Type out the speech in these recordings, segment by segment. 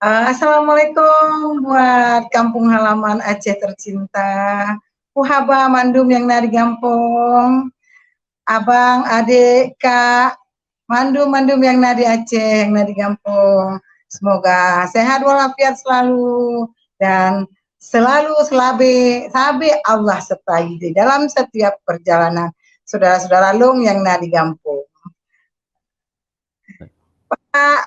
Assalamualaikum buat kampung halaman Aceh tercinta. Puhaba mandum yang nari gampong. Abang, adik, kak, mandum yang nari Aceh, yang nari gampong. Semoga sehat walafiat selalu dan selalu sabe Allah sertai di dalam setiap perjalanan. Saudara-saudara Long yang nari gampong. Pak,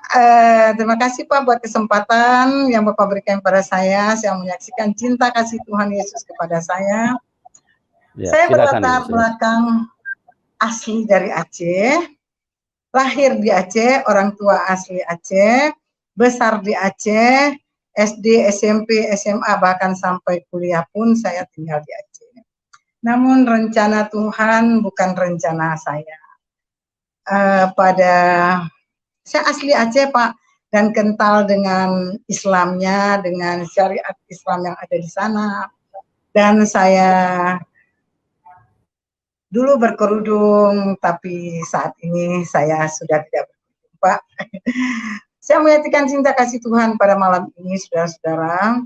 terima kasih Pak buat kesempatan yang Bapak berikan kepada saya. Saya menyaksikan cinta kasih Tuhan Yesus kepada saya. Ya, Saya silakan, berlatar belakang asli dari Aceh, lahir di Aceh, orang tua asli Aceh, besar di Aceh, SD, SMP, SMA, bahkan sampai kuliah pun saya tinggal di Aceh. Namun rencana Tuhan bukan rencana saya. Saya asli Aceh Pak, dan kental dengan Islamnya, dengan syariat Islam yang ada di sana. Dan saya dulu berkerudung, tapi saat ini saya sudah tidak berkerudung Pak. Saya menyatakan cinta kasih Tuhan pada malam ini, saudara-saudara.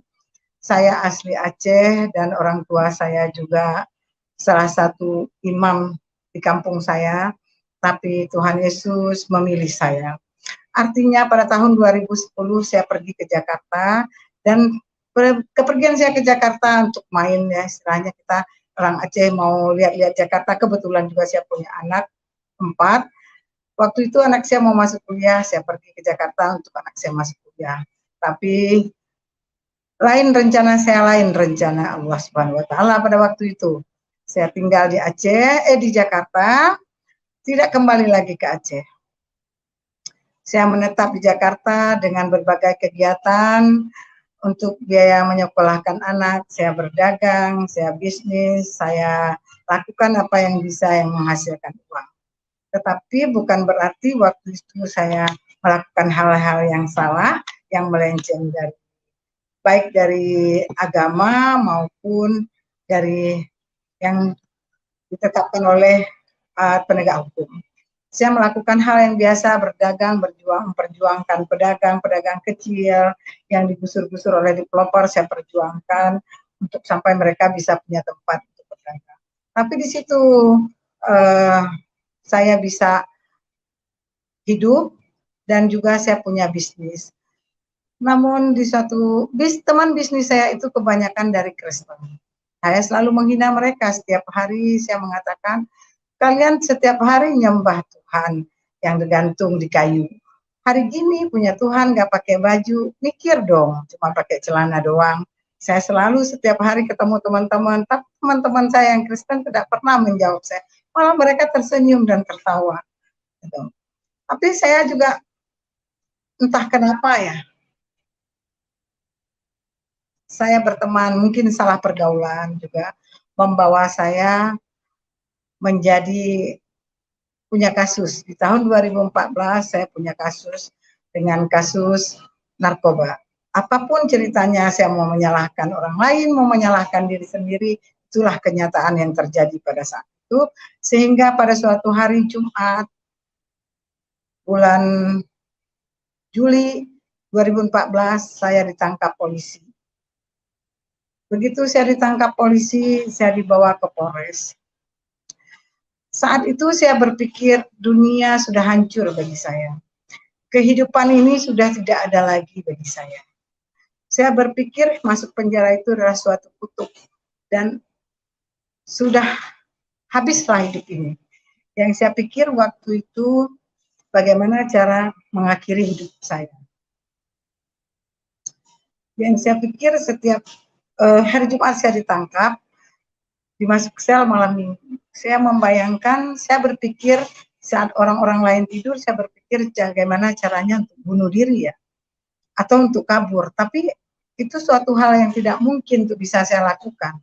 Saya asli Aceh dan orang tua saya juga salah satu imam di kampung saya, tapi Tuhan Yesus memilih saya. Artinya pada tahun 2010 saya pergi ke Jakarta, dan kepergian saya ke Jakarta untuk main, ya istilahnya kita orang Aceh mau lihat-lihat Jakarta. Kebetulan juga saya punya anak 4. Waktu itu anak saya mau masuk kuliah, saya pergi ke Jakarta untuk anak saya masuk kuliah. Tapi lain rencana saya, lain rencana Allah Subhanahu wa taala pada waktu itu. Saya tinggal di Aceh, di Jakarta, tidak kembali lagi ke Aceh. Saya menetap di Jakarta dengan berbagai kegiatan untuk biaya menyekolahkan anak. Saya berdagang, saya bisnis, saya lakukan apa yang bisa yang menghasilkan uang. Tetapi bukan berarti waktu itu saya melakukan hal-hal yang salah, yang melenceng baik dari agama maupun dari yang ditetapkan oleh penegak hukum. Saya melakukan hal yang biasa, berdagang, memperjuangkan pedagang kecil yang digusur-gusur oleh developer, saya perjuangkan untuk sampai mereka bisa punya tempat untuk berdagang. Tapi di situ saya bisa hidup dan juga saya punya bisnis. Namun di teman bisnis saya itu kebanyakan dari Kristen. Saya selalu menghina mereka. Setiap hari saya mengatakan, kalian setiap hari nyembah Tuhan yang digantung di kayu. Hari gini punya Tuhan gak pakai baju, mikir dong, cuma pakai celana doang. Saya selalu setiap hari ketemu teman-teman, tapi teman-teman saya yang Kristen tidak pernah menjawab saya. Malah mereka tersenyum dan tertawa. Gitu. Tapi saya juga entah kenapa ya, saya berteman, mungkin salah pergaulan juga, membawa saya menjadi punya kasus. Di tahun 2014 saya punya kasus dengan kasus narkoba. Apapun ceritanya, saya mau menyalahkan orang lain, mau menyalahkan diri sendiri, itulah kenyataan yang terjadi pada saat itu. Sehingga pada suatu hari Jumat, bulan Juli 2014, saya ditangkap polisi. Begitu saya ditangkap polisi, saya dibawa ke Polres. Saat itu saya berpikir dunia sudah hancur bagi saya. Kehidupan ini sudah tidak ada lagi bagi saya. Saya berpikir masuk penjara itu adalah suatu kutuk dan sudah habislah hidup ini. Yang saya pikir waktu itu bagaimana cara mengakhiri hidup saya. Yang saya pikir setiap hari Jumat saya ditangkap, dimasuk sel malam minggu. Saya membayangkan, saya berpikir saat orang-orang lain tidur, saya berpikir bagaimana caranya untuk bunuh diri ya, atau untuk kabur. Tapi itu suatu hal yang tidak mungkin untuk bisa saya lakukan.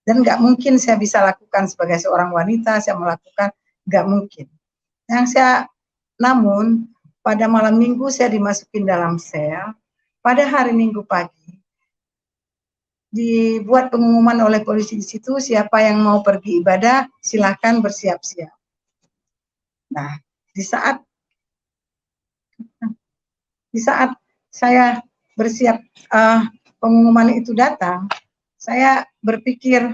Dan nggak mungkin saya bisa lakukan sebagai seorang wanita, saya melakukan, nggak mungkin. Namun, pada malam minggu saya dimasukin dalam sel, pada hari minggu pagi, dibuat pengumuman oleh polisi di situ, siapa yang mau pergi ibadah silakan bersiap-siap. Nah, di saat saya bersiap pengumuman itu datang, saya berpikir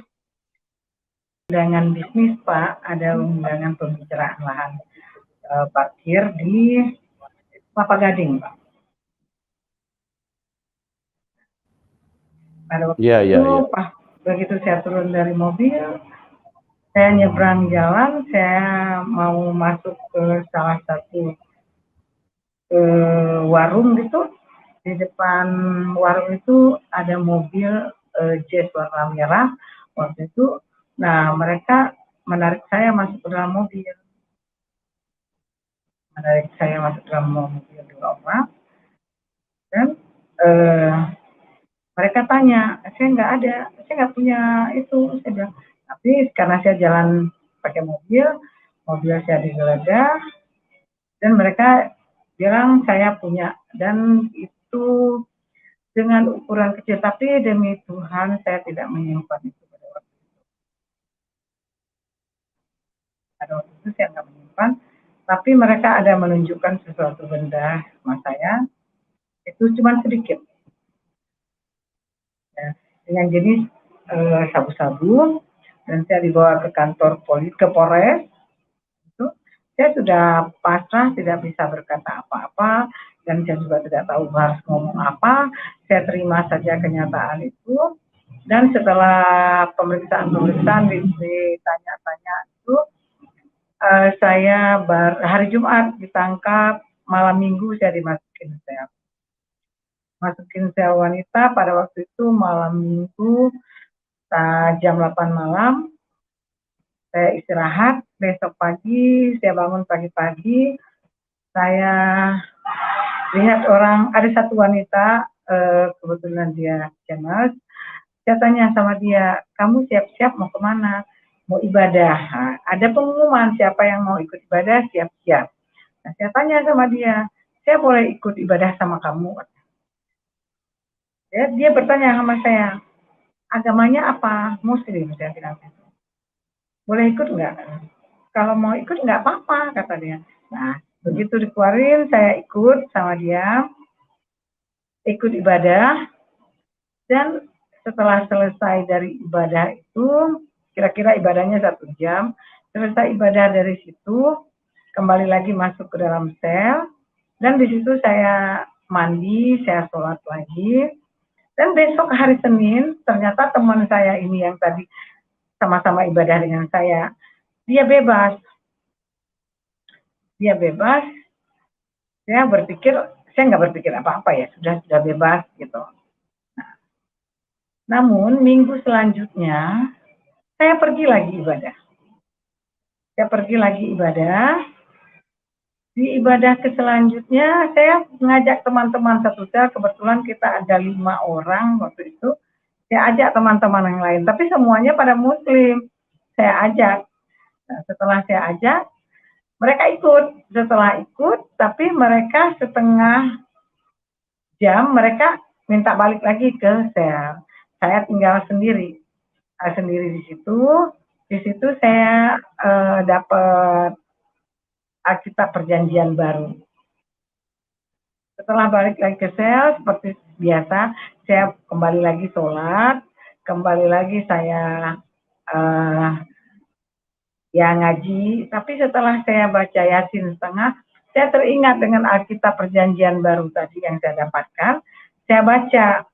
undangan bisnis Pak, ada undangan pembicaraan lahan parkir di Kelapa Gading Pak. Pada waktu itu, begitu saya turun dari mobil, saya nyebrang jalan, saya mau masuk ke salah satu warung gitu. Di depan warung itu ada mobil Jazz warna merah waktu itu. Nah, mereka menarik saya masuk ke dalam mobil. Dua orang. Dan mereka tanya, saya nggak punya itu. Saya bilang, tapi karena saya jalan pakai mobil saya digeledah, dan mereka bilang saya punya, dan itu dengan ukuran kecil, tapi demi Tuhan saya tidak menyimpan itu pada waktu itu. Pada waktu itu saya nggak menyimpan, tapi mereka ada menunjukkan sesuatu benda sama saya, itu cuma sedikit. Ya, dengan jenis sabu-sabu, dan saya dibawa ke kantor polisi, ke Polres. Itu saya sudah pasrah, tidak bisa berkata apa-apa, dan saya juga tidak tahu harus ngomong apa. Saya terima saja kenyataan itu, dan setelah pemeriksaan ditanya-tanya itu, saya hari Jumat ditangkap, malam Minggu saya dimasukin sel wanita. Pada waktu itu malam Minggu jam 8 malam, saya istirahat. Besok pagi saya bangun pagi-pagi, saya lihat ada satu wanita, kebetulan dia cemas. Saya tanya sama dia, kamu siap-siap mau kemana? Mau ibadah. Nah, ada pengumuman siapa yang mau ikut ibadah, siap-siap. Nah, saya tanya sama dia, saya boleh ikut ibadah sama kamu? Ya, dia bertanya sama saya, agamanya apa? Muslim, saya bilang gitu. Boleh ikut nggak? Kalau mau ikut nggak apa-apa, kata dia. Nah, begitu dikeluarin, saya ikut sama dia, ikut ibadah, dan setelah selesai dari ibadah itu, kira-kira ibadahnya 1 jam, selesai ibadah dari situ, kembali lagi masuk ke dalam sel, dan di situ saya mandi, saya sholat lagi, dan besok hari Senin, ternyata teman saya ini yang tadi sama-sama ibadah dengan saya, dia bebas. Saya nggak berpikir apa-apa ya, sudah bebas gitu. Namun minggu selanjutnya saya pergi lagi ibadah. Di ibadah selanjutnya saya mengajak teman-teman satu sel, kebetulan kita ada 5 orang waktu itu. Saya ajak teman-teman yang lain, tapi semuanya pada Muslim. Saya ajak. Nah, setelah saya ajak, mereka ikut. Setelah ikut, tapi mereka setengah jam mereka minta balik lagi ke sel. Saya tinggal sendiri di situ. Di situ saya dapat Alkitab Perjanjian Baru. Setelah balik lagi ke sel, seperti biasa, saya kembali lagi sholat, kembali lagi saya ngaji. Tapi setelah saya baca Yasin setengah, saya teringat dengan Alkitab Perjanjian Baru tadi yang saya dapatkan. Saya baca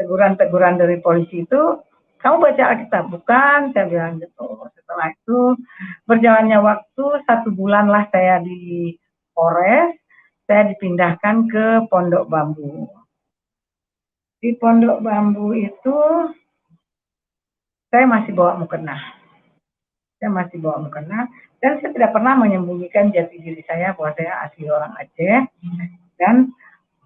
teguran-teguran dari polisi itu, kamu baca Alkitab? Bukan, saya bilang gitu. Setelah itu berjalannya waktu 1 bulan lah saya di Polres, saya dipindahkan ke Pondok Bambu. Di Pondok Bambu itu saya masih bawa mukena. Dan saya tidak pernah menyembunyikan jati diri saya bahwa saya asli orang Aceh. Dan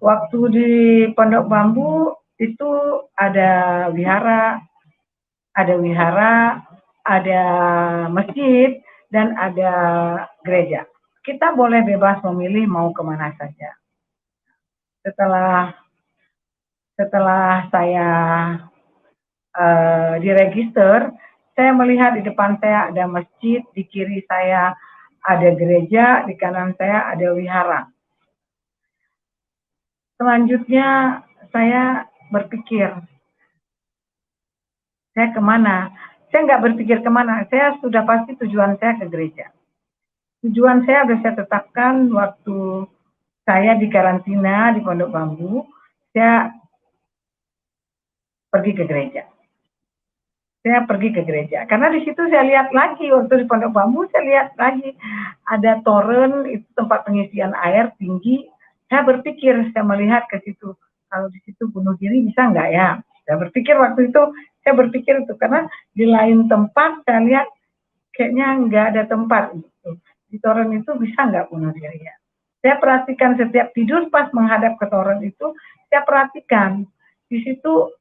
waktu di Pondok Bambu itu ada wihara, ada masjid, dan ada gereja. Kita boleh bebas memilih mau kemana saja. Setelah saya diregister, saya melihat di depan saya ada masjid, di kiri saya ada gereja, di kanan saya ada wihara. Selanjutnya saya berpikir, saya kemana? Saya nggak berpikir kemana, saya sudah pasti tujuan saya ke gereja. Tujuan saya sudah saya tetapkan waktu saya di karantina di Pondok Bambu, saya pergi ke gereja. Saya pergi ke gereja karena di situ saya lihat lagi waktu di Pondok Bambu, saya lihat lagi ada toren, itu tempat pengisian air tinggi. Saya berpikir, saya melihat ke situ, kalau di situ bunuh diri bisa nggak ya? Saya berpikir waktu itu, saya berpikir itu karena di lain tempat saya lihat kayaknya nggak ada tempat gitu. Di toren itu bisa nggak bunuh diri ya? Saya perhatikan setiap tidur pas menghadap ke toren itu, saya perhatikan di situ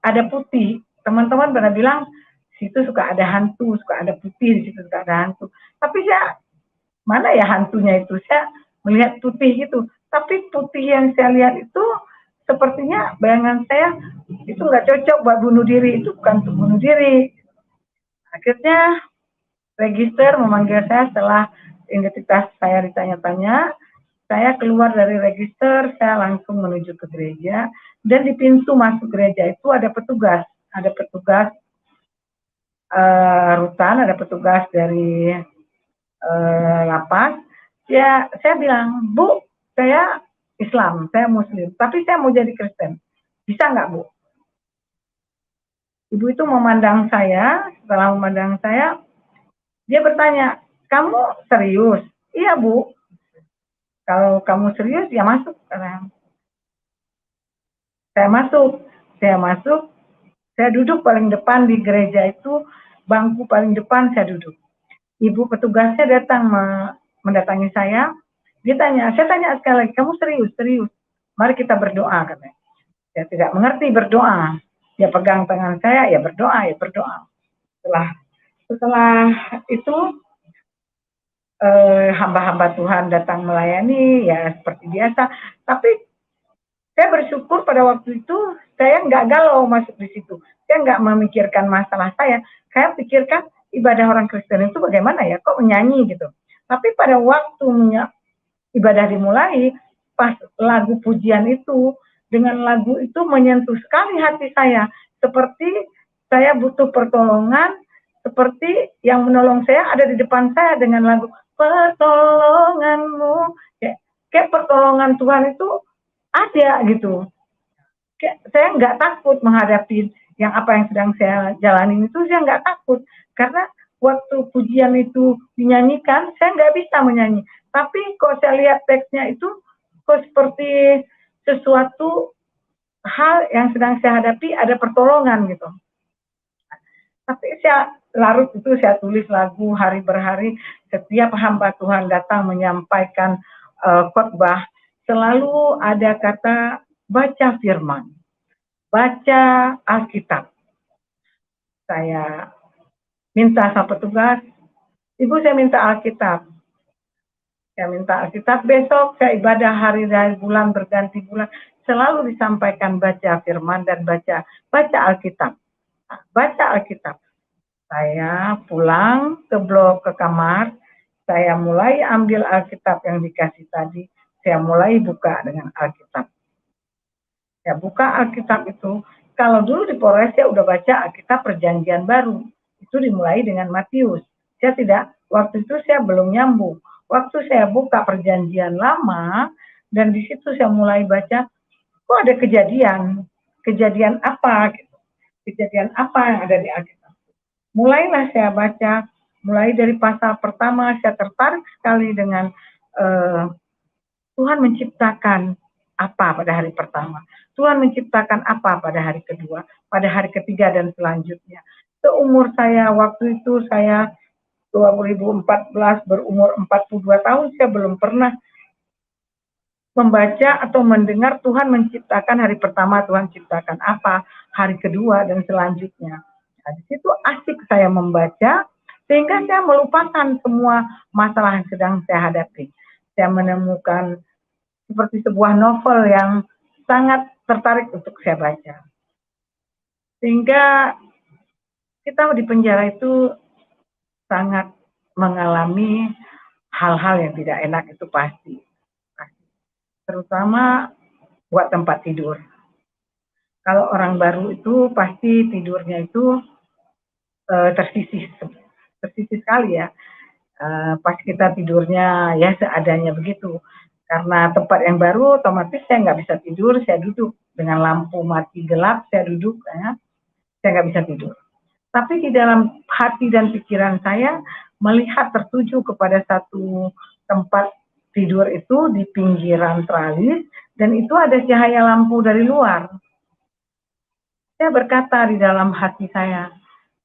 ada putih. Teman-teman pada bilang situ suka ada hantu, suka ada putih, di situ suka ada hantu. Tapi saya, mana ya hantunya itu? Saya melihat putih gitu. Tapi putih yang saya lihat itu sepertinya bayangan saya itu nggak cocok buat bunuh diri, itu bukan untuk bunuh diri. Akhirnya register memanggil saya setelah identitas saya ditanya-tanya. Saya keluar dari register, saya langsung menuju ke gereja, dan di pintu masuk gereja itu ada petugas, rutan, ada petugas dari lapas. Ya, saya bilang, Bu, saya Islam, saya Muslim, tapi saya mau jadi Kristen. Bisa nggak, Bu? Ibu itu memandang saya, setelah memandang saya, dia bertanya, kamu serius? Iya, Bu. Kalau kamu serius, ya masuk. Saya masuk, saya masuk, saya duduk paling depan di gereja itu, bangku paling depan saya duduk. Ibu petugasnya datang mendatangi saya, dia tanya, saya tanya sekali lagi, kamu serius? Serius. Mari kita berdoa, katanya. Saya tidak mengerti berdoa. Dia pegang tangan saya, ya berdoa, ya berdoa. Setelah itu hamba-hamba Tuhan datang melayani, ya seperti biasa. Tapi saya bersyukur pada waktu itu saya nggak galau masuk di situ. Saya nggak memikirkan masalah saya. Saya pikirkan ibadah orang Kristen itu bagaimana ya, kok menyanyi gitu. Tapi pada waktu ibadah dimulai, pas lagu pujian itu, dengan lagu itu menyentuh sekali hati saya. Seperti saya butuh pertolongan, seperti yang menolong saya ada di depan saya dengan lagu pertolonganmu. Kayak pertolongan Tuhan itu ada gitu. Kayak saya nggak takut menghadapi yang apa yang sedang saya jalani itu, saya nggak takut karena waktu pujian itu dinyanyikan saya nggak bisa menyanyi, tapi kalau saya lihat teksnya itu kok seperti sesuatu hal yang sedang saya hadapi ada pertolongan gitu. Tapi saya larut itu saya tulis lagu hari berhari, setiap hamba Tuhan datang menyampaikan khotbah selalu ada kata baca firman, baca Alkitab. Saya minta sama petugas, Ibu saya minta Alkitab. Saya minta Alkitab, besok saya ibadah hari dari bulan berganti bulan, selalu disampaikan baca firman dan baca Alkitab. Baca Alkitab. Saya pulang ke blok, ke kamar, saya mulai ambil Alkitab yang dikasih tadi, saya mulai buka dengan Alkitab. Ya, buka Alkitab itu, kalau dulu di Polres saya udah baca Alkitab Perjanjian Baru, itu dimulai dengan Matius. Saya tidak, waktu itu saya belum nyambung. Waktu saya buka Perjanjian Lama, dan di situ saya mulai baca, kok ada kejadian, kejadian apa, gitu. Kejadian apa yang ada di Alkitab. Mulailah saya baca, mulai dari pasal pertama, saya tertarik sekali dengan Tuhan menciptakan apa pada hari pertama, Tuhan menciptakan apa pada hari kedua, pada hari ketiga dan selanjutnya. Seumur saya waktu itu saya 2014 berumur 42 tahun, saya belum pernah membaca atau mendengar Tuhan menciptakan hari pertama, Tuhan ciptakan apa, hari kedua dan selanjutnya. Nah, di situ asik saya membaca sehingga saya melupakan semua masalah yang sedang saya hadapi. Saya menemukan seperti sebuah novel yang sangat tertarik untuk saya baca. Sehingga kita di penjara itu sangat mengalami hal-hal yang tidak enak, itu pasti. Terutama buat tempat tidur. Kalau orang baru itu pasti tidurnya itu tersisih sekali ya. Pas kita tidurnya ya seadanya begitu. Karena tempat yang baru, otomatis saya nggak bisa tidur, saya duduk dengan lampu mati gelap, saya duduk, ya, saya nggak bisa tidur. Tapi di dalam hati dan pikiran saya melihat tertuju kepada satu tempat tidur itu di pinggiran tralis, dan itu ada cahaya lampu dari luar. Saya berkata di dalam hati saya,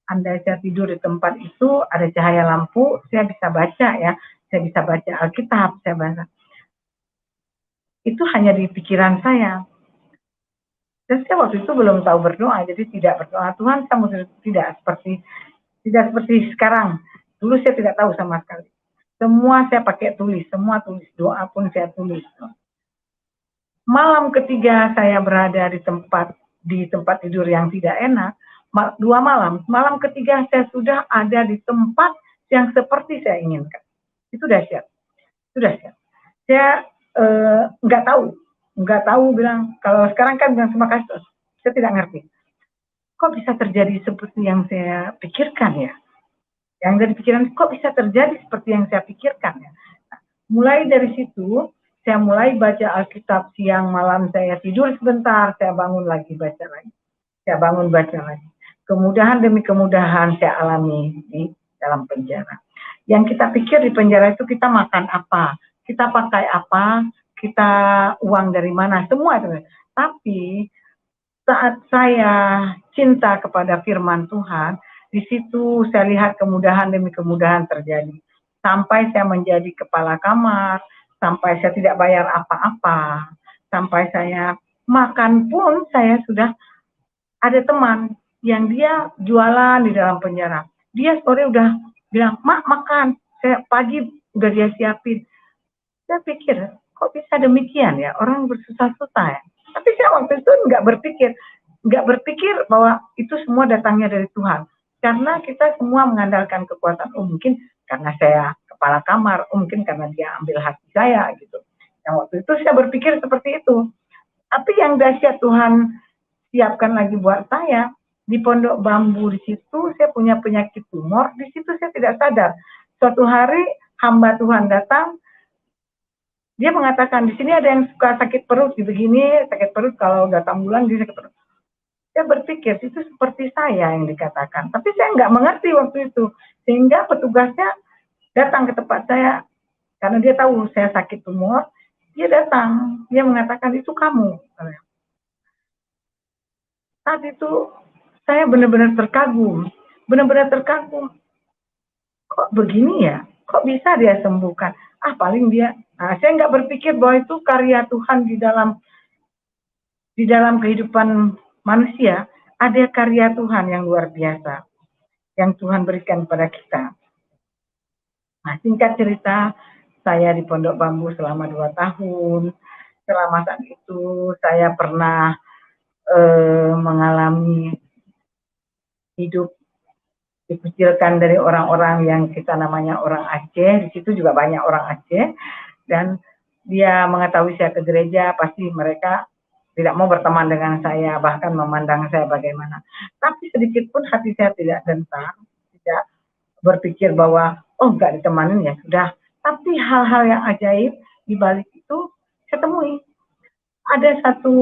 andai saya tidur di tempat itu ada cahaya lampu, saya bisa baca ya, saya bisa baca Alkitab, saya baca. Itu hanya di pikiran saya. Dan saya waktu itu belum tahu berdoa, jadi tidak berdoa. Tuhan, saya tidak seperti sekarang. Dulu saya tidak tahu sama sekali. Semua saya pakai tulis, semua tulis, doa pun saya tulis. Malam ketiga saya berada di tempat tidur yang tidak enak, 2 malam. Malam ketiga saya sudah ada di tempat yang seperti saya inginkan. Itu dahsyat. Itu dahsyat. Saya nggak tahu bilang, kalau sekarang kan bilang terima kasih, saya tidak ngerti. Kok bisa terjadi seperti yang saya pikirkan ya? Yang dari pikiran, kok bisa terjadi seperti yang saya pikirkan ya? Nah, mulai dari situ, saya mulai baca Alkitab siang malam, saya tidur sebentar, saya bangun lagi baca lagi. Saya bangun baca lagi. Kemudahan demi kemudahan saya alami di dalam penjara. Yang kita pikir di penjara itu kita makan apa, kita pakai apa, kita uang dari mana, semua itu. Tapi saat saya cinta kepada firman Tuhan, di situ saya lihat kemudahan demi kemudahan terjadi. Sampai saya menjadi kepala kamar, sampai saya tidak bayar apa-apa, sampai saya makan pun saya sudah ada teman yang dia jualan di dalam penjara. Dia sore udah bilang, "Mak, makan." Saya pagi udah dia siapin. Saya pikir, kok bisa demikian ya, orang bersusah-susah ya. Tapi saya waktu itu nggak berpikir bahwa itu semua datangnya dari Tuhan. Karena kita semua mengandalkan kekuatan, oh mungkin karena saya kepala kamar, oh mungkin karena dia ambil hati saya gitu. Yang waktu itu saya berpikir seperti itu. Tapi yang dahsyat Tuhan siapkan lagi buat saya, di Pondok Bambu di situ saya punya penyakit tumor, di situ saya tidak sadar. Suatu hari hamba Tuhan datang, dia mengatakan di sini ada yang suka sakit perut gitu gini, sakit perut kalau datang bulan dia sakit perut. Saya berpikir itu seperti saya yang dikatakan, tapi saya nggak mengerti waktu itu, sehingga petugasnya datang ke tempat saya karena dia tahu saya sakit tumor, dia datang, dia mengatakan itu kamu. Saat itu saya benar-benar terkagum, kok begini ya, kok bisa dia sembuhkan? Paling dia, saya nggak berpikir bahwa itu karya Tuhan di dalam kehidupan manusia, ada karya Tuhan yang luar biasa, yang Tuhan berikan kepada kita. Nah, singkat cerita, saya di Pondok Bambu selama 2 tahun. Selama saat itu saya pernah mengalami hidup dikucilkan dari orang-orang yang kita namanya orang Aceh. Di situ juga banyak orang Aceh, dan dia mengetahui saya ke gereja, pasti mereka tidak mau berteman dengan saya, bahkan memandang saya bagaimana. Tapi sedikit pun hati saya tidak gentar, tidak berpikir bahwa oh nggak ditemanin ya sudah. Tapi hal-hal yang ajaib di balik itu saya temui. Ada satu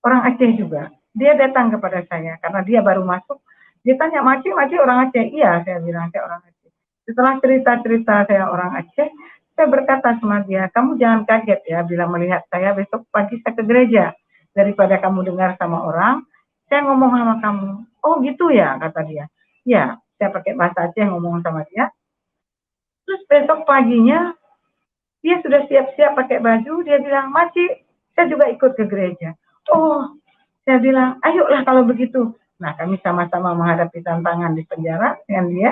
orang Aceh juga, dia datang kepada saya karena dia baru masuk. Dia tanya, Maci orang Aceh? Iya, saya bilang saya orang Aceh. Setelah cerita-cerita saya orang Aceh, saya berkata sama dia, kamu jangan kaget ya bila melihat saya besok pagi saya ke gereja. Daripada kamu dengar sama orang, saya ngomong sama kamu. Oh gitu ya, kata dia. Ya, saya pakai bahasa Aceh ngomong sama dia. Terus besok paginya, dia sudah siap-siap pakai baju, dia bilang, Maci, saya juga ikut ke gereja. Oh, saya bilang, ayolah kalau begitu. Nah, kami sama-sama menghadapi tantangan di penjara dengan dia.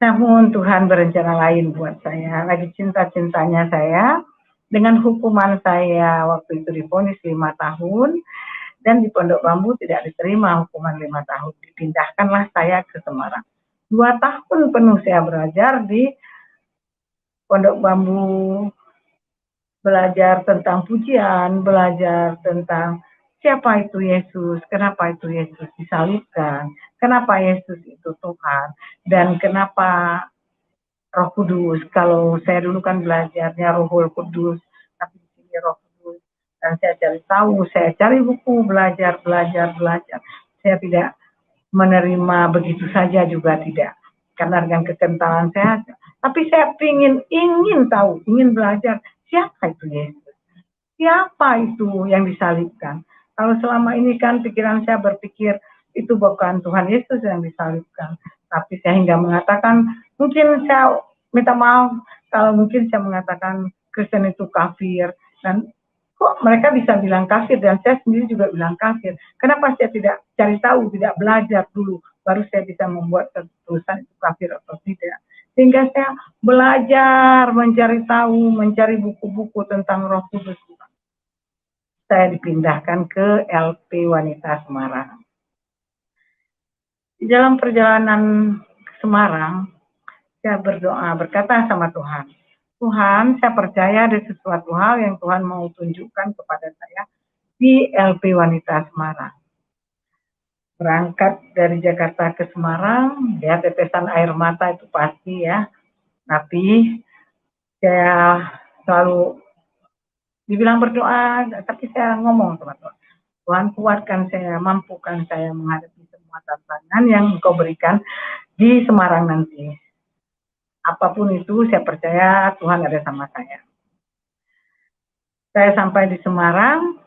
Namun Tuhan berencana lain buat saya. Lagi cinta-cintanya saya dengan hukuman saya waktu itu divonis 5 tahun dan di Pondok Bambu tidak diterima hukuman 5 tahun. Dipindahkanlah saya ke Semarang. 2 tahun penuh saya belajar di Pondok Bambu belajar tentang pujian, belajar tentang siapa itu Yesus, kenapa itu Yesus disalibkan, kenapa Yesus itu Tuhan, dan kenapa Roh Kudus. Kalau saya dulu kan belajarnya Rohul Kudus, tapi di sini Roh Kudus. Dan saya cari tahu, saya cari buku, belajar. Saya tidak menerima begitu saja juga tidak. Karena dengan kekentalan saya, tapi saya ingin tahu, ingin belajar siapa itu Yesus. Siapa itu yang disalibkan? Kalau selama ini kan pikiran saya berpikir itu bukan Tuhan Yesus yang disalibkan. Tapi saya hingga mengatakan, mungkin saya minta maaf kalau mungkin saya mengatakan Kristen itu kafir. Dan kok mereka bisa bilang kafir dan saya sendiri juga bilang kafir. Kenapa saya tidak cari tahu, tidak belajar dulu, baru saya bisa membuat keputusan itu kafir atau tidak. Sehingga saya belajar, mencari tahu, mencari buku-buku tentang Roh Kudus. Saya dipindahkan ke LP Wanita Semarang. Di dalam perjalanan ke Semarang, saya berdoa, berkata sama Tuhan, Tuhan, saya percaya ada sesuatu hal yang Tuhan mau tunjukkan kepada saya di LP Wanita Semarang. Berangkat dari Jakarta ke Semarang, ya tetesan air mata itu pasti ya, tapi saya selalu dibilang berdoa, tapi saya ngomong sama Tuhan, Tuhan kuatkan saya, mampukan saya menghadapi semua tantangan yang Engkau berikan di Semarang nanti. Apapun itu, saya percaya Tuhan ada sama saya. Saya sampai di Semarang,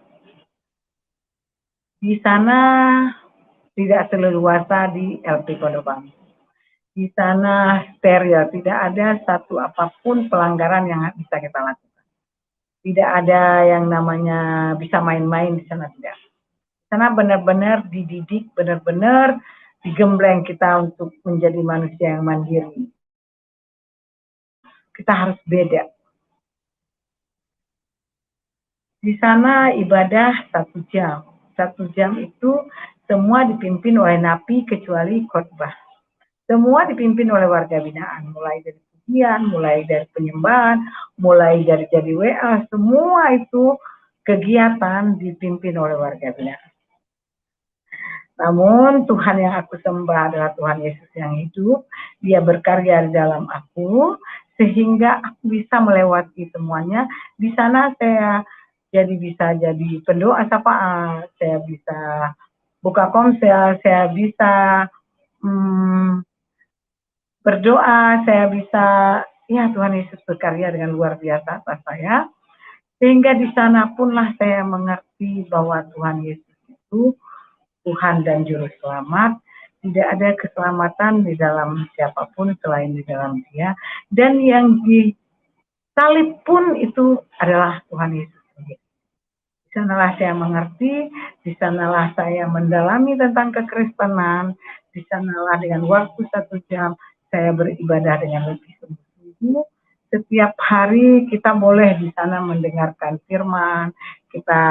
di sana tidak seleluasa di LP Pondok. Di sana steril, tidak ada satu apapun pelanggaran yang bisa kita lakukan. Tidak ada yang namanya bisa main-main di sana, tidak. Di sana benar-benar dididik, benar-benar digembleng kita untuk menjadi manusia yang mandiri. Kita harus beda. Di sana ibadah 1 jam. 1 jam itu semua dipimpin oleh napi kecuali khotbah. Semua dipimpin oleh warga binaan, mulai dari pujian, mulai dari penyembahan, mulai dari jadi WA, semua itu kegiatan dipimpin oleh warga binaan. Namun Tuhan yang aku sembah adalah Tuhan Yesus yang hidup. Dia berkarya di dalam aku sehingga aku bisa melewati semuanya. Di sana saya bisa jadi pendoa syafaat, saya bisa buka komsel, saya bisa berdoa, saya bisa, ya Tuhan Yesus berkarya dengan luar biasa atas saya. Sehingga di sana punlah saya mengerti bahwa Tuhan Yesus itu Tuhan dan Juru Selamat. Tidak ada keselamatan di dalam siapapun selain di dalam Dia. Dan yang disalib pun itu adalah Tuhan Yesus sendiri. Di sanalah saya mengerti, di sanalah saya mendalami tentang kekristenan, di sanalah dengan waktu 1 jam saya beribadah dengan lebih sungguh-sungguh. Setiap hari kita boleh di sana mendengarkan firman, kita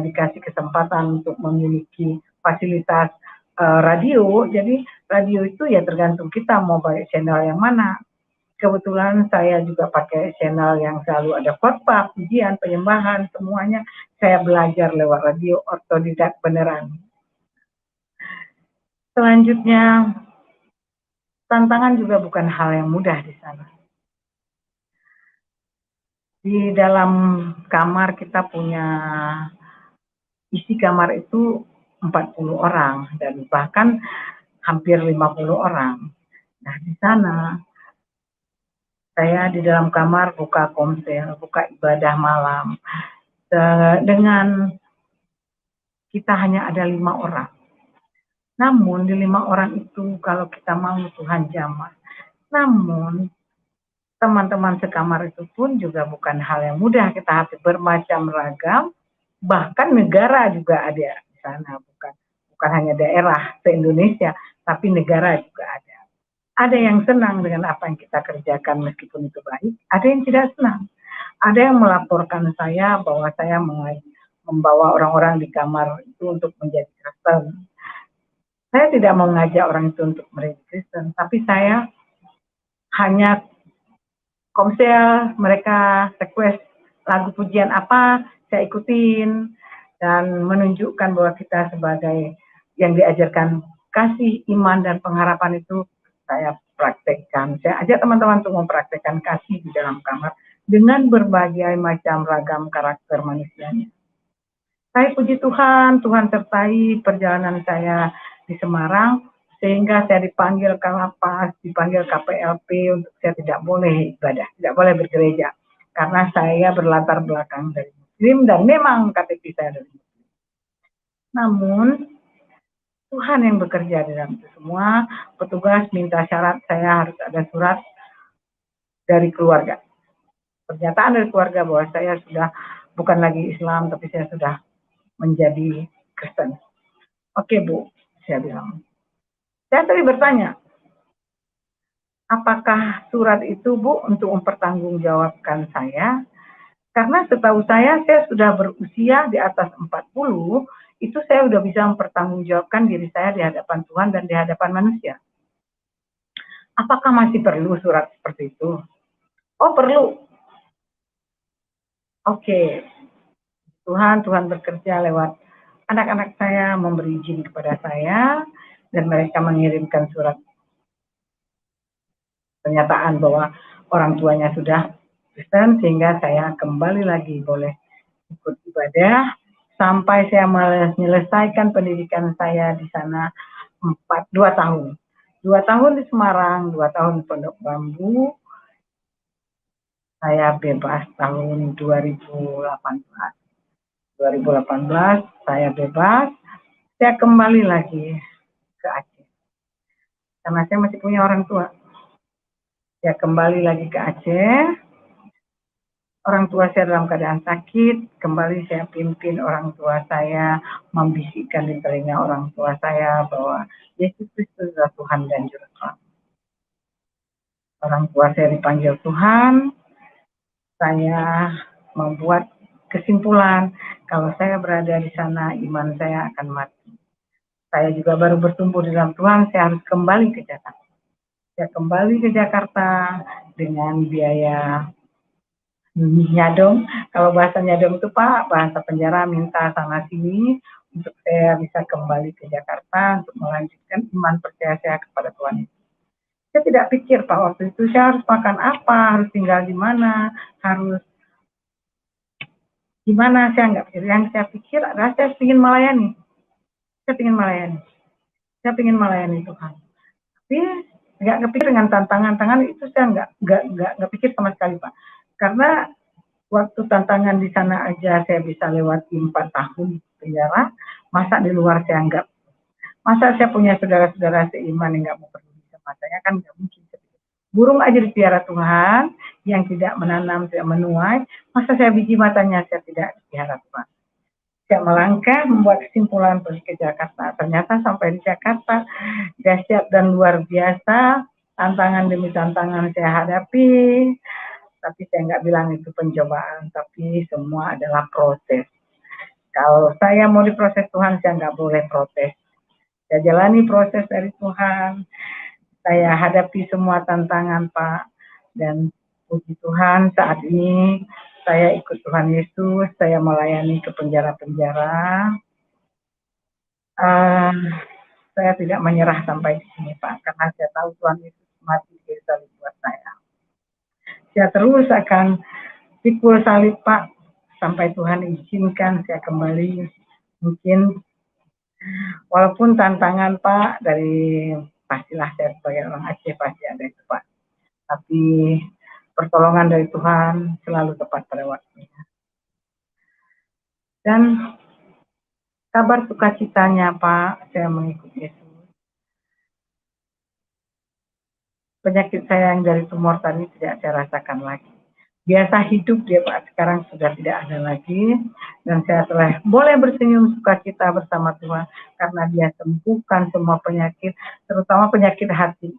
dikasih kesempatan untuk memiliki fasilitas radio. Jadi radio itu ya tergantung kita mau pakai channel yang mana. Kebetulan saya juga pakai channel yang selalu ada khotbah, pujian, penyembahan, semuanya saya belajar lewat radio, otodidak beneran. Selanjutnya, tantangan juga bukan hal yang mudah di sana. Di dalam kamar kita punya isi kamar itu 40 orang dan bahkan hampir 50 orang. Nah, di sana saya di dalam kamar buka komsel, buka ibadah malam. Dengan kita hanya ada 5 orang. Namun di 5 orang itu kalau kita mau Tuhan jamah. Namun teman-teman sekamar itu pun juga bukan hal yang mudah. Kita harus bermacam ragam. Bahkan negara juga ada di sana. Bukan hanya daerah se-Indonesia, tapi negara juga ada. Ada yang senang dengan apa yang kita kerjakan meskipun itu baik, ada yang tidak senang. Ada yang melaporkan saya bahwa saya membawa orang-orang di kamar itu untuk menjadi Kristen. Saya tidak mau mengajak orang itu untuk menjadi Kristen, tapi saya hanya komsel mereka request lagu pujian apa saya ikutin, dan menunjukkan bahwa kita sebagai yang diajarkan kasih, iman, dan pengharapan itu saya praktekkan. Saya ajak teman-teman untuk mempraktekkan kasih di dalam kamar dengan berbagai macam ragam karakter manusianya. Saya puji Tuhan, Tuhan sertai perjalanan saya di Semarang, sehingga saya dipanggil ke lapas, dipanggil KPLP untuk saya tidak boleh ibadah, tidak boleh bergereja. Karena saya berlatar belakang dari Muslim dan memang KTP saya dari Muslim. Namun, Tuhan yang bekerja di dalam itu semua. Petugas minta syarat saya harus ada surat dari keluarga. Pernyataan dari keluarga bahwa saya sudah bukan lagi Islam, tapi saya sudah menjadi Kristen. Oke Bu, saya bilang. Saya tadi bertanya, apakah surat itu Bu untuk mempertanggungjawabkan saya? Karena setahu saya sudah berusia di atas 40, itu saya sudah bisa mempertanggungjawabkan diri saya di hadapan Tuhan dan di hadapan manusia. Apakah masih perlu surat seperti itu? Oh perlu. Oke. Tuhan bekerja lewat anak-anak saya, memberi izin kepada saya, dan mereka mengirimkan surat pernyataan bahwa orang tuanya sudah Kristen, sehingga saya kembali lagi boleh ikut ibadah sampai saya menyelesaikan pendidikan saya di sana 2 tahun. 2 tahun di Semarang, 2 tahun di Pondok Bambu. Saya bebas tahun 2018. 2018 saya bebas, saya kembali lagi ke Aceh. Karena saya masih punya orang tua. Saya kembali lagi ke Aceh. Orang tua saya dalam keadaan sakit, kembali saya pimpin orang tua saya, membisikkan di telinga orang tua saya bahwa Yesus Kristus adalah Tuhan dan Juru Selamat. Orang tua saya dipanggil Tuhan, saya membuat kesimpulan kalau saya berada di sana iman saya akan mati. Saya juga baru bertumbuh di dalam Tuhan, saya harus kembali ke Jakarta. Saya kembali ke Jakarta dengan biaya nyadong. Kalau bahasa nyadong itu Pak, bahasa penjara minta sana sini untuk saya bisa kembali ke Jakarta untuk melanjutkan iman percaya saya kepada Tuhan. Saya tidak pikir Pak waktu itu saya harus makan apa, harus tinggal di mana, harus gimana, saya nggak pikir. Yang saya pikir adalah saya ingin melayani. Saya ingin melayani. Saya ingin melayani Tuhan. Tapi nggak kepikir dengan tantangan-tantangan itu saya nggak pikir sama sekali Pak. Karena waktu tantangan di sana aja saya bisa lewati 4 tahun penjara, masa di luar saya nggak, masa saya punya saudara-saudara seiman yang nggak mau peduli sama saya, kan nggak mungkin. Burung aja dipiara Tuhan, yang tidak menanam, tidak menuai, masa saya biji matanya saya tidak dipiara Tuhan. Saya melangkah, membuat kesimpulan pergi ke Jakarta. Ternyata sampai di Jakarta, dahsyat dan luar biasa, tantangan demi tantangan saya hadapi, tapi saya nggak bilang itu pencobaan, tapi semua adalah proses. Kalau saya mau diproses Tuhan, saya nggak boleh protes. Saya jalani proses dari Tuhan, saya hadapi semua tantangan Pak, dan puji Tuhan saat ini saya ikut Tuhan Yesus, saya melayani ke penjara-penjara. Saya tidak menyerah sampai di sini Pak, karena saya tahu Tuhan Yesus mati di kayu salib buat saya. Saya terus akan pikul salib Pak, sampai Tuhan izinkan saya kembali. Mungkin walaupun tantangan Pak dari pastilah saya sebagai orang Aceh pasti ada itu Pak, tapi pertolongan dari Tuhan selalu tepat pada waktunya. Dan kabar sukacitanya Pak, saya mengikuti Yesus. Penyakit saya yang dari tumor tadi tidak saya rasakan lagi. Biasa hidup dia Pak, sekarang sudah tidak ada lagi, dan saya telah boleh bersenyum sukacita bersama Tuhan karena dia sembuhkan semua penyakit, terutama penyakit hati.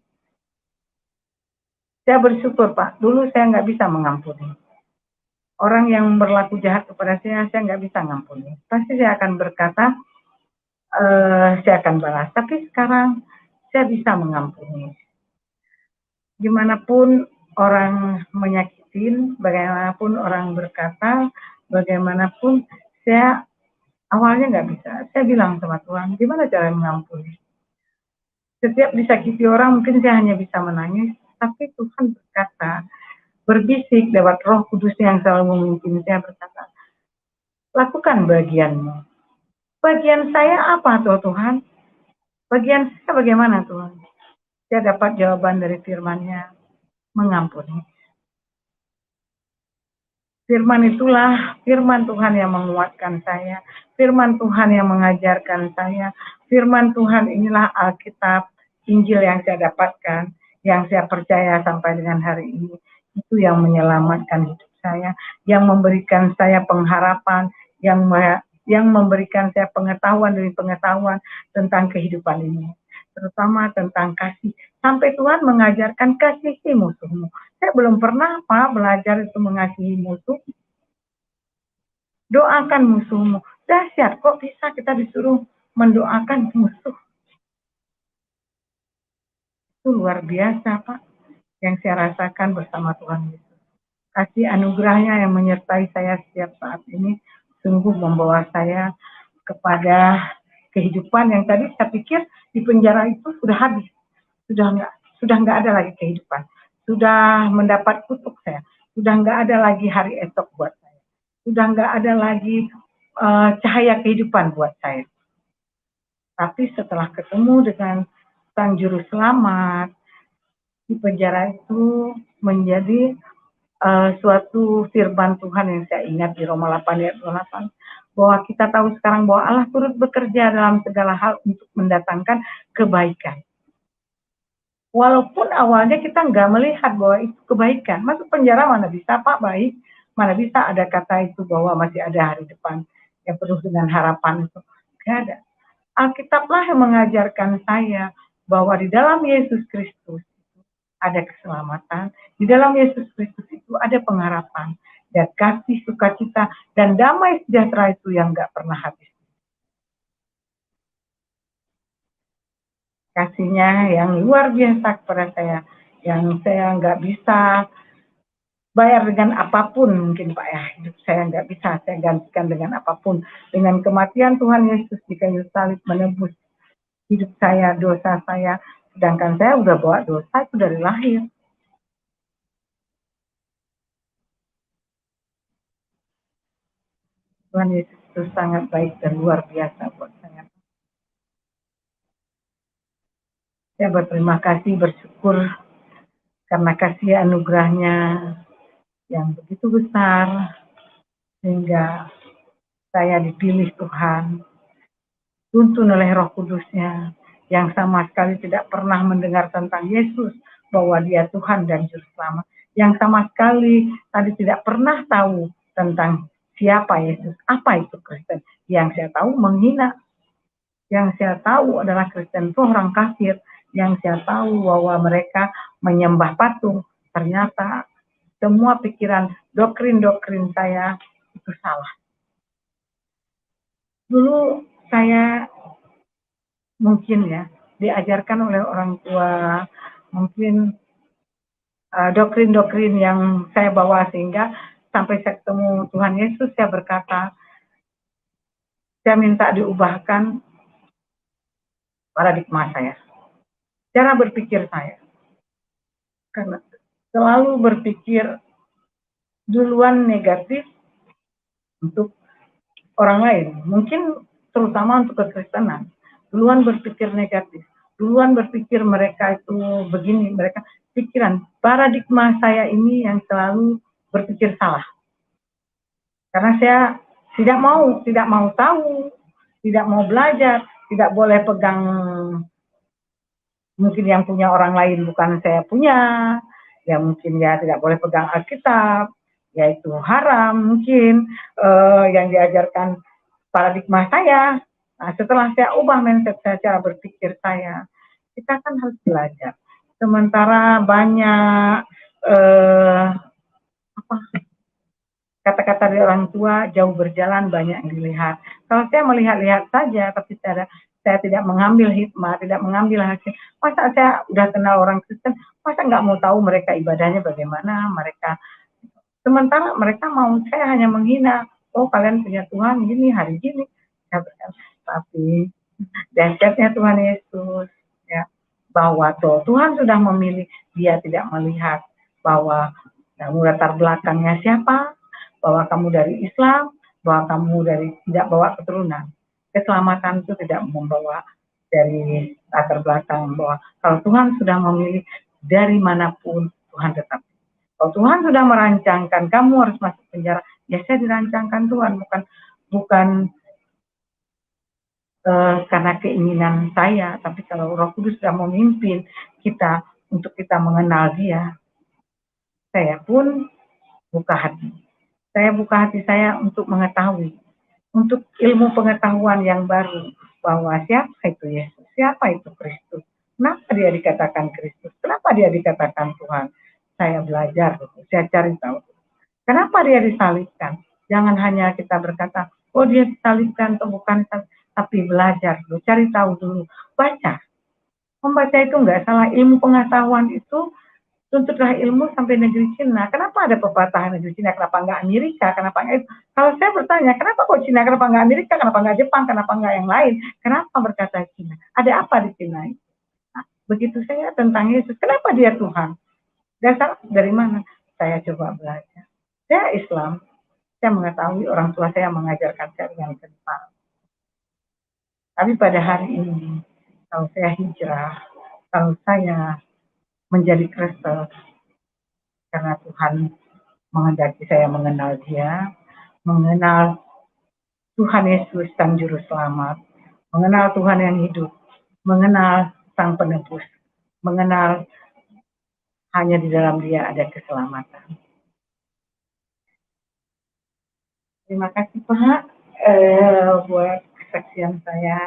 Saya bersyukur Pak, dulu saya nggak bisa mengampuni. Orang yang berlaku jahat kepada saya nggak bisa mengampuni. Pasti saya akan berkata, saya akan balas. Tapi sekarang saya bisa mengampuni. Gimana pun orang menyakiti yakin bagaimanapun orang berkata, bagaimanapun saya awalnya nggak bisa. Saya bilang sama Tuhan, gimana cara mengampuni? Setiap disakiti orang mungkin saya hanya bisa menangis, tapi Tuhan berkata, berbisik lewat Roh Kudus yang selalu memimpin saya berkata, lakukan bagianmu. Bagian saya apa Tuhan? Bagian saya bagaimana Tuhan? Saya dapat jawaban dari firman-Nya, mengampuni. Firman itulah firman Tuhan yang menguatkan saya, firman Tuhan yang mengajarkan saya, firman Tuhan inilah Alkitab, Injil yang saya dapatkan, yang saya percaya sampai dengan hari ini. Itu yang menyelamatkan hidup saya, yang memberikan saya pengharapan, yang memberikan saya pengetahuan demi pengetahuan tentang kehidupan ini. Terutama tentang kasih. Sampai Tuhan mengajarkan kasihi musuhmu. Saya belum pernah Pak belajar itu mengasihi musuh. Doakan musuhmu. Dahsyat, kok bisa kita disuruh mendoakan musuh? Itu luar biasa Pak, yang saya rasakan bersama Tuhan Yesus. Kasih anugerahnya yang menyertai saya setiap saat ini sungguh membawa saya kepada kehidupan yang tadi saya pikir di penjara itu sudah habis, sudah nggak ada lagi kehidupan, sudah mendapat kutuk saya, sudah nggak ada lagi hari esok buat saya, sudah nggak ada lagi cahaya kehidupan buat saya. Tapi setelah ketemu dengan Sang Juru Selamat, di penjara itu menjadi suatu firman Tuhan yang saya ingat di Roma 8 ayat 28, bahwa kita tahu sekarang bahwa Allah turut bekerja dalam segala hal untuk mendatangkan kebaikan. Walaupun awalnya kita nggak melihat bahwa itu kebaikan, masuk penjara mana bisa Pak baik, mana bisa ada kata itu bahwa masih ada hari depan yang penuh dengan harapan itu, nggak ada. Alkitablah yang mengajarkan saya bahwa di dalam Yesus Kristus ada keselamatan, di dalam Yesus Kristus itu ada pengharapan, dan kasih, sukacita, dan damai sejahtera itu yang nggak pernah habis. Kasihnya yang luar biasa kepada saya, yang saya nggak bisa bayar dengan apapun mungkin Pak ya, hidup saya nggak bisa saya gantikan dengan apapun. Dengan kematian Tuhan Yesus di kayu salib menebus hidup saya, dosa saya, sedangkan saya udah bawa dosa itu dari lahir. Tuhan Yesus itu sangat baik dan luar biasa buat saya. Saya berterima kasih, bersyukur karena kasih anugerahnya yang begitu besar, sehingga saya dipilih Tuhan, tuntun oleh Roh Kudusnya, yang sama sekali tidak pernah mendengar tentang Yesus, bahwa dia Tuhan dan Juru Selamat, yang sama sekali tadi tidak pernah tahu tentang siapa Yesus, apa itu Kristen. Yang saya tahu menghina, yang saya tahu adalah Kristen itu orang kafir, yang saya tahu bahwa mereka menyembah patung. Ternyata semua pikiran, doktrin-doktrin saya itu salah. Dulu saya mungkin ya diajarkan oleh orang tua, mungkin doktrin-doktrin yang saya bawa, sehingga sampai saya ketemu Tuhan Yesus, saya berkata, saya minta diubahkan paradigma saya, cara berpikir saya. Karena selalu berpikir duluan negatif untuk orang lain, mungkin terutama untuk kekristenan, duluan berpikir negatif, duluan berpikir mereka itu begini, mereka pikiran, paradigma saya ini yang selalu berpikir salah. Karena saya tidak mau tahu, tidak mau belajar, tidak boleh pegang mungkin yang punya orang lain bukan saya punya, ya mungkin ya tidak boleh pegang Alkitab, yaitu haram mungkin yang diajarkan paradigma saya. Nah, setelah saya ubah mindset saya, cara berpikir saya, kita kan harus belajar. Sementara banyak kata-kata dari orang tua, jauh berjalan banyak yang dilihat. Kalau saya melihat-lihat saja, tapi saya tidak mengambil hikmah, tidak mengambil hasil. Masa saya udah kenal orang Kristen, masa nggak mau tahu mereka ibadahnya bagaimana, mereka Sementara mereka mau saya hanya menghina, oh kalian punya Tuhan gini hari gini, tapi dahsyatnya Tuhan Yesus ya, bahwa Tuhan sudah memilih, dia tidak melihat bahwa kamu latar belakangnya siapa, bahwa kamu dari Islam, bahwa kamu dari tidak bawa keturunan. Keselamatan itu tidak membawa dari latar belakang, bahwa kalau Tuhan sudah memilih dari manapun Tuhan tetap. Kalau Tuhan sudah merancangkan kamu harus masuk penjara, ya saya dirancangkan Tuhan, bukan bukan karena keinginan saya, tapi kalau Roh Kudus sudah memimpin kita untuk kita mengenal Dia, saya pun buka hati. Saya buka hati saya untuk mengetahui, untuk ilmu pengetahuan yang baru, bahwa siapa itu Yesus, siapa itu Kristus, kenapa dia dikatakan Kristus, kenapa dia dikatakan Tuhan. Saya belajar, saya cari tahu. Kenapa dia disalibkan? Jangan hanya kita berkata, oh dia disalibkan atau bukan, tapi belajar dulu, cari tahu dulu, baca. Membaca itu enggak salah, ilmu pengetahuan itu tuntutlah ilmu sampai negeri Cina. Kenapa ada pepatah negeri Cina? Kenapa enggak Amerika? Kenapa enggak? Kalau saya bertanya, kenapa kok Cina? Kenapa enggak Amerika? Kenapa enggak Jepang? Kenapa enggak yang lain? Kenapa berkata Cina? Ada apa di Cina? Nah, begitu saya tentang Yesus, kenapa dia Tuhan? Dasar dari mana? Saya coba belajar. Saya Islam, saya mengetahui orang tua saya mengajarkan saya dengan kental. Tapi pada hari ini, kalau saya hijrah, kalau saya menjadi Kristen, karena Tuhan menghendaki saya mengenal Dia, mengenal Tuhan Yesus Sang Juru Selamat, mengenal Tuhan yang hidup, mengenal Sang Penebus, mengenal hanya di dalam Dia ada keselamatan. Terima kasih Pak buat kesaksian saya.